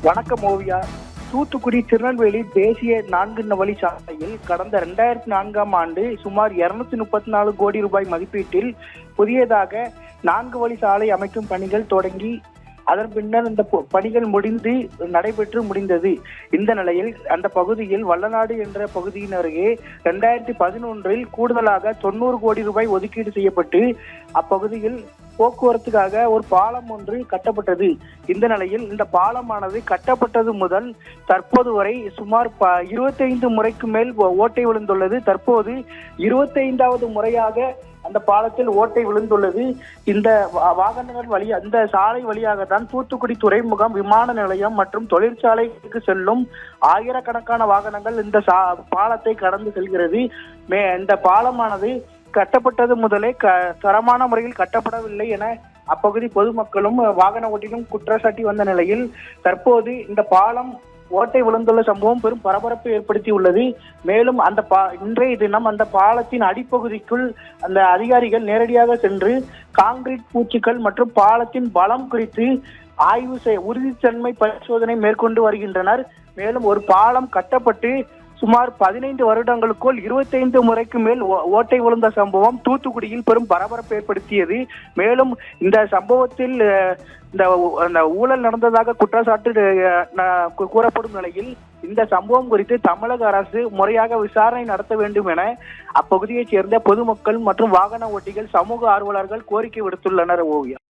வணக்கம் ஓவியா. தூத்துக்குடி திருநெல்வேலி தேசிய 4 வழி சாலையில் கடந்த 2004ஆம் ஆண்டு சுமார் 234 கோடி ரூபாய் மதிப்பீட்டில் புதியதாக 4 வழி சாலை அமைக்கும் பணிகள் தொடங்கி அதன் பின்னர் இந்த பணிகள் நடைபெற்று முடிந்தது. இந்த நிலையில் அந்த பகுதியில் வல்லநாடு என்ற பகுதியின் அருகே 2011இல் கூடுதலாக 90 கோடி ரூபாய் ஒதுக்கீடு செய்யப்பட்டு அப்பகுதியில் போக்குவரத்துக்காக ஒரு பாலம் ஒன்று கட்டப்பட்டது. இந்த நிலையில் இந்த பாலமானது கட்டப்பட்டது முதல் தற்போது வரை சுமார் 25 முறைக்கு மேல் ஓட்டை விழுந்துள்ளது. தற்போது 25வது முறையாக அந்த பாலத்தில் ஓட்டை விழுந்துள்ளது. இந்த வாகனங்கள் அந்த சாலை வழியாக தான் தூத்துக்குடி துறைமுகம், விமான நிலையம் மற்றும் தொழிற்சாலைக்கு செல்லும் ஆயிரக்கணக்கான வாகனங்கள் இந்த பாலத்தை கடந்து செல்கிறது. இந்த பாலமானது கட்டப்பட்டது முதலே தரமான முறையில் கட்டப்படவில்லை என அப்பகுதி பொதுமக்களும் வாகன ஓட்டிகளும் குற்றச்சாட்டி வந்த நிலையில் தற்போது இந்த பாலம் ஓட்டை விழுந்துள்ள சம்பவம் பெரும் பரபரப்பை ஏற்படுத்தியுள்ளது. மேலும் இன்றைய தினம் அந்த பாலத்தின் அடிப்பகுதிக்குள் அந்த அதிகாரிகள் நேரடியாக சென்று கான்கிரீட் பூச்சுக்கள் மற்றும் பாலத்தின் பலம் குறித்து ஆய்வு உறுதித்தன்மை பரிசோதனை மேற்கொண்டு வருகின்றனர். மேலும் ஒரு பாலம் கட்டப்பட்டு சுமார் 15 வருடங்களுக்குள் 25 முறைக்கு மேல் ஓட்டை விழுந்த சம்பவம் தூத்துக்குடியில் பெரும் பரபரப்பு ஏற்படுத்தியது. மேலும் இந்த சம்பவத்தில் இந்த ஊழல் நடந்ததாக குற்றச்சாட்டு கூறப்படும் நிலையில் இந்த சம்பவம் குறித்து தமிழக அரசு முறையாக விசாரணை நடத்த வேண்டும் என அப்பகுதியைச் சேர்ந்த பொதுமக்கள் மற்றும் வாகன ஓட்டிகள், சமூக ஆர்வலர்கள் கோரிக்கை விடுத்துள்ளனர். ஓவியா.